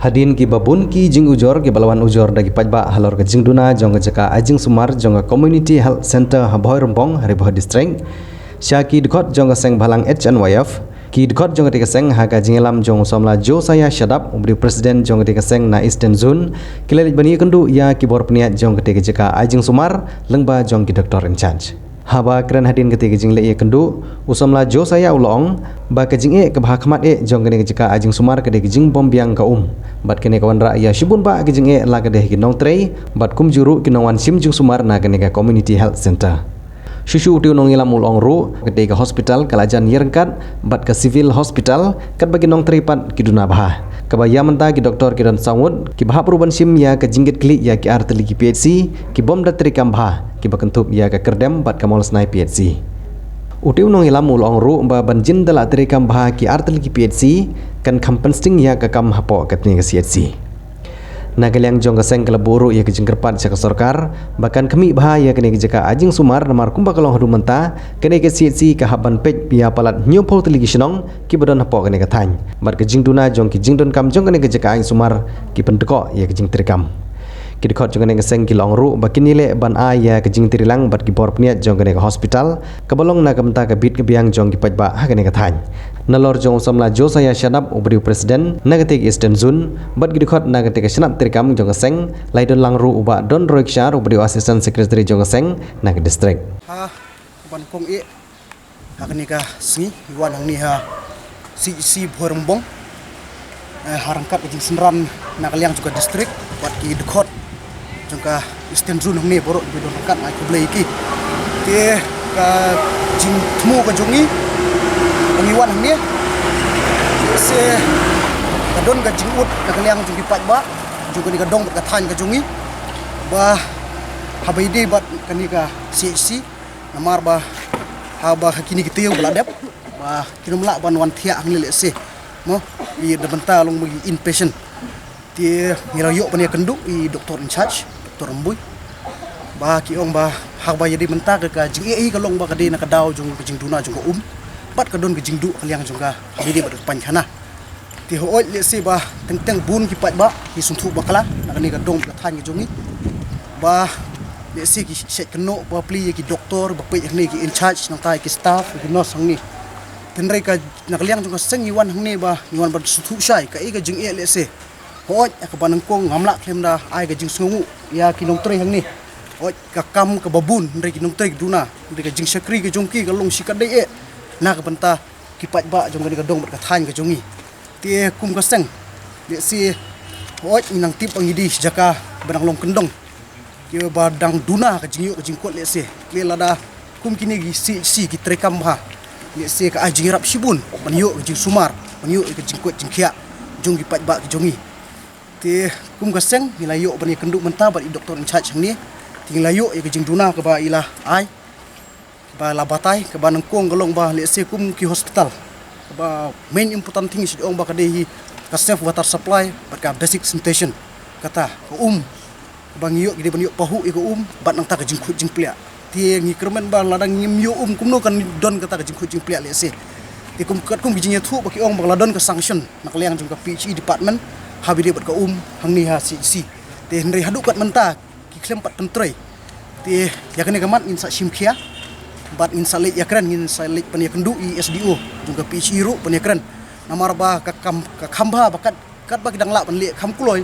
Hadin ki babun ki jing ujor ki balawan ujor dagi pajba halor ke jing duna jong jaka ajing sumar jong community health center Haboi Rembong Haribah district syaki dekot jong seng balang HNYF ki dekot jong tiga seng haga jingelam jong somla jo saya syadap ubri presiden jong tiga seng na Eastern Zone kilelit bani kendu ya ki bor peniat jong ketiga jaka ajing sumar lengba jong ki doktor in charge haba keren hadin ketiga jing le kendu usomla jo saya ulong ba ke jing ke bah khamat jong kene jaka ajing sumar ke jing bom biang ka bat kene kawan ra ya shibun ba ke jing la ke ki nong trei bat kum juru ki nong wan sim jing sumar na kene community health center Shushu utiu nong ilam ulong ru ke hospital kalajan yerengkat bat ke civil hospital kat bagi nong tripat ki duna bah kabaya menta ki doktor ki dan sangut ki bah peruban sim ya ke jinggit klik ya ki arteli ki PHC ki bom dat trikam bah ki bakentup ya ke kerdem bat kamol snai PHC utiu nong ilam ulong ru ba banjin dala trikam bah ki arteli ki PHC kan kampensting ya ke kam hapo katni ke CHC Nagaliang jong keseng keleburu ia kejengkerpat jaka sorkar bahkan kami bahaya kene jaka ajing sumar namar kumba kalong hadu menta kene ke CHC ke haban pej pia palat new pol televisionong ki badon hapo kene katany bar ke jing duna jong ki jing don kam jong kene jaka ajing sumar ki pendeko ia kejing trikam ki dekot jong kene keseng ki long ru bakin nile ban a ia kejing trilang bat ki bor pniat jong kene ke hospital ke bolong na kamta ke bit ke biang jong ki pajba ha kene katany nalor jong somla jo saya syadap ubri presiden negatik Eastern Zone bat gidikot negatik senap trikam jong seng laidon langru uba don roikshar ubri assistant secretary jong seng nag district ban kong hakni ka singi wan hangni ha si Rembong harangkat jing senram nakaliang juga district bat ki dikot jong ka Eastern Zone hangni borok bi don kat mai kublai ki te ka jing tmu ka jongi pengiwan ni se kadon ka jingut ka kaliang jung ki pajba juga ni kadong ka than ka jungi ba habaide bat kani ka CHC namar ba haba kini kita yo beladap ba kinumla ban wan thia ang le se mo i de benta long bagi inpatient ti ngirayo pania kendu i doktor in charge doktor Rembui ba ki ong ba haba jadi benta ka jing ka long ba ka de na ka daw jung ka jing duna jung ka bat kadon ke jingdu kaliang jongga habidi bat panjana ti hooj le se ba teng bun ki pat ba ki suntu bakala nakani ka dong ka than ki jongi ba le se ki set keno ba pli ki doktor ba pe ni ki in charge nang tai ki staff ki nurse hangni tenrei ka nakaliang jongga sengi wan hangni ba niwan ba suntu sai ka ka jing le se hooj ka banang kong ngamla klemda ai ka jing sungu ya ki nong tre hangni hooj ka kam ka babun ndrei ki nong tre duna ndrei ka jing sakri ki jongki ka long sikat dei nak benta kipat ba jong ka dong ka than ka jongi ti kum ka seng le si oi inang tip angidi jaka benang long kendong ki badang duna ka jingyo ka jingkot le si le lada kum kini gi si ki trekam ha le si ka ajing rap sibun banyo ka jing sumar banyo ka jingkot jingkia jong kipat ba ka jongi ti kum ka seng nilayo bani kenduk menta ba doktor in charge ni tinglayo ka jing duna ka ba ila ai ba labatai ke banang kong galong ba le se kum ki hospital ba main important thing is ong ba ka dehi ka safe water supply ba ka basic sanitation kata bang yo gide ban yo pahu iko bat nang ta ka jingkhut jingplia ti ngi kermen ba ladang ngim yo kum no kan don kata ka jingkhut jingplia le se ti kum kat kum bijing thu ba ki ong ba ladon ka sanction nak liang jung ka PHE department habide bat ka hangni ha CC ti hendri hadu kat menta ki klem pat tentrei ti ya kene kamat insa simkhia bat insalik ya keren insalik pania kendu i SDO juga PHE ru pania keren namar ba ka khamba bakat kat ba kidang la ban le kham kuloi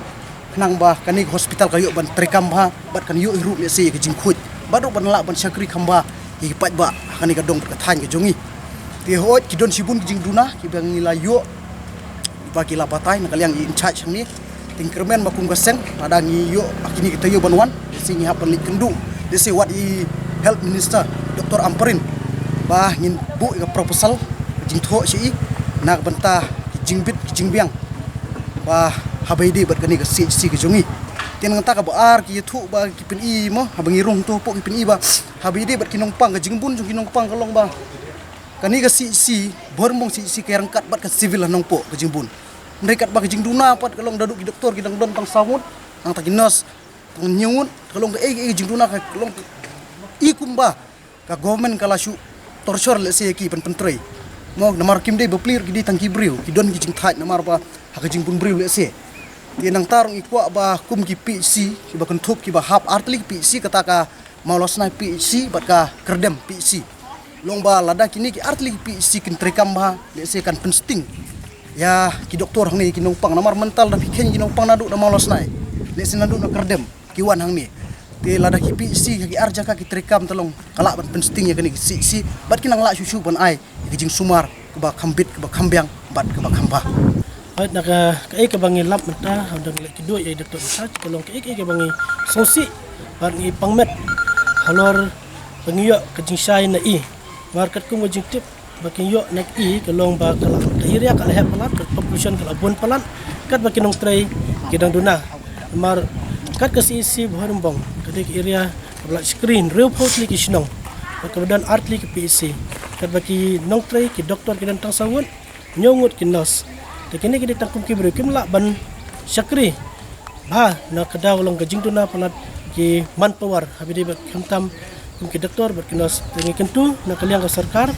nang ba kani hospital kayo ban trekam ba bat kan yu ru le se ke jingkhut bat ban la ban sakri khamba i pat ba kani ka dong ka than ke jongi ti hot ki don sibun jing duna ki bang nila yo ba ki la batai na kaliang in charge ni tingkermen ba kum gaseng ada ngi yo akini kita yo banwan sing ha ban le kendu de se what i health minister Dr. Amperin bah ngin bu ka proposal jing tho si nak benta jing bit jing biang bah habaidi bat kani ka CHC ka jongi tin ngata ka bar ki thu ba ki pin i mo habangi rong to po ki pin i ba habaidi bat kinong pang ka jing bun jong kinong pang kalong ba kani ka CHC bormong CHC ka rangkat bat ka civil nong po ka jing bun ndekat ba ka jing duna pat kalong dadu ki doktor ki dang don tang samut ang taginos tang nyungut kalong ka jing duna ka kalong ikumba ka government kala shu torture le se ki pen pentrei mo namar kim de beplir ki di tangki briu ki don ki jing thai namar ba ha ka jing bun briu le se Tinang tarung ikwa ba kum ki PC ki ba kentup ki ba hap artli PC kata ka malos na PC bat ka kerdem PC. Long ba lada kini ki artli PC kin trekam ba lese kan pensting. Ya ki doktor hang ni ki nongpang namar mental da piken ki nongpang nadu da malos na. Lese nadu na kerdem ki wan hang ni. Te lada ki PC ki arja ka ki trekam tolong kalak ban pensting ya kini si bat kinang la susu ban ai ki jing sumar ke ba kambit ke ba kambyang bat ke ba kamba. At naka kaik bangi lap mata handa ngelak kedua ya doktor research kolong kaik bangi sosi bangi pangmet halor bangi yo kajing sai na i market ku ngajing tip baki yo nak i kolong ba kala area kala her palat population kala bon palat kat baki nong tray kidang duna mar kat ka si boharumbong kadik area kabla screen real post li kisnong kemudian art li ke PC kat baki nong tray ki doktor kidang tang sawun nyongut kinos kini kita tangkum kibru kimla ban syakri bah na kada ulong gajing tu na palat ki manpower habidi bat kamtam ki doktor bat kinos tengi kentu na kaliang ka sarkar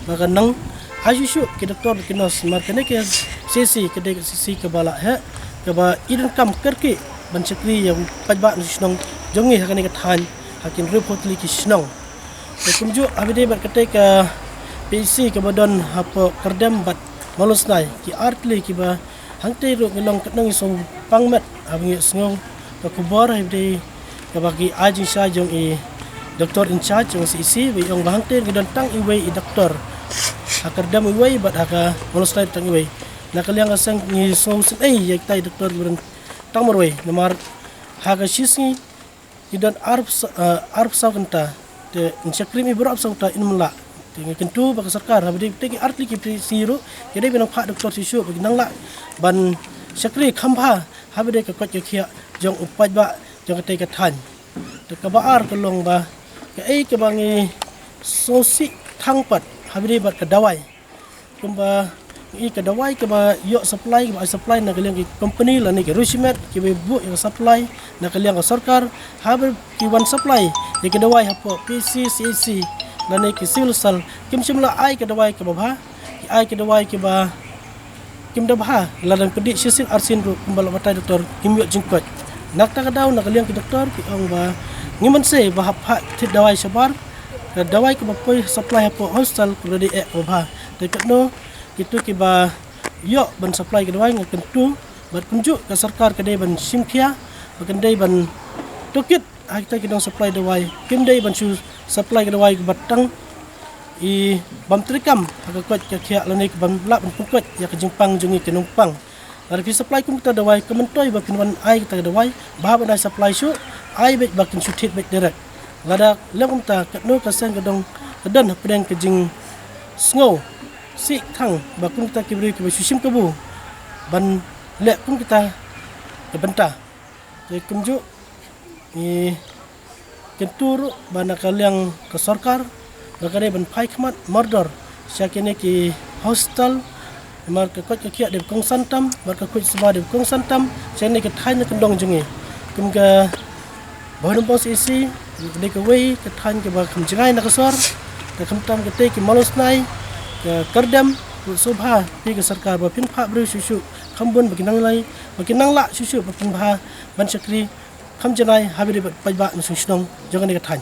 maka nang ajusu ki doktor kinos mar kene ke sisi kede sisi ke bala he ke ba idan kam kerki ban syakri yang pajba ni snong jongi hakani ka than hakin report li ki snong kumju habidi bat kete ka PC ke badon hapo kerdam bat malus nai ki artli ki ba hangte ro ngelong katnang isong pangmet abang sngo ka kubar hibde ka bagi ajin sa jong i doktor in charge jong si we ong hangte ngedan tang iwe i doktor akardam iwe bat aka malus nai tang iwe nakaliang asang ni so ai yak tai doktor buran tang morwe namar haga shisni idan arp sa kanta te insakrimi berap sa ta inmla dengan kentu bagi sarkar habis tegi artli ki siru jadi benang pak doktor sisu bagi nang la ban syakri khampa habis ke kot kia jong upaj ba jong te ka than te ka baar kolong ba ke bangi sosi thangpat habis bat ka dawai kumba ke dawai ke ba yo supply ba supply na kaliang ki company la ni ke rusimet ki bu yo supply na kaliang ka sarkar habis ki one supply ke dawai hapo PC CC nane ki silsal kim simla ai ke dawai ke babha ki ai ke dawai ke ba kim dabha ladang pedik sisin arsin ru kumbal batai doktor kim yo jingkot nak ta daw nak liang ki doktor ki ong ba ngiman se ba ha tit dawai sabar ke dawai ke bapoi supply hapo hostel ku di ek babha dekat no itu ki ba yo ban supply ke dawai ngakentu bat kunjuk ke sarkar ke dai ban simkia bakan dai ban tokit kita kidong supply dawai kim dai ban su supply ke dawai ke batang i bam trikam aga kot ke khia lani ke bam la ban kot ya ke jingpang jungi ke numpang ar ki supply kum ta dawai ke mentoi bakin wan ai ta dawai ba ban supply su ai bet bakin su tit bet direct lada lem ta kat no ka sang kedong kedan pedang ke jing sngo si thang bakum ta ki bri ke su sim ke bu ban le kum kita ke benta te kumju i kentur bana kaliang ke sarkar bakare ban pai khmat murder syakene ki hostel mar ka kot kia de kong santam mar ka kot sba de kong santam syakene ke thain kendong jungi kum ka bodom pos isi de ke wei ke thain ke ba kham jingai na ka sor ka kham tam ke te ki malus nai ke kerdam subha pi ke sarkar ba pin pha bru susu khambun bakinang lai bakinang la susu ba pin pha ban syakri kham janai habire pajba nu sunong jangan dekat thain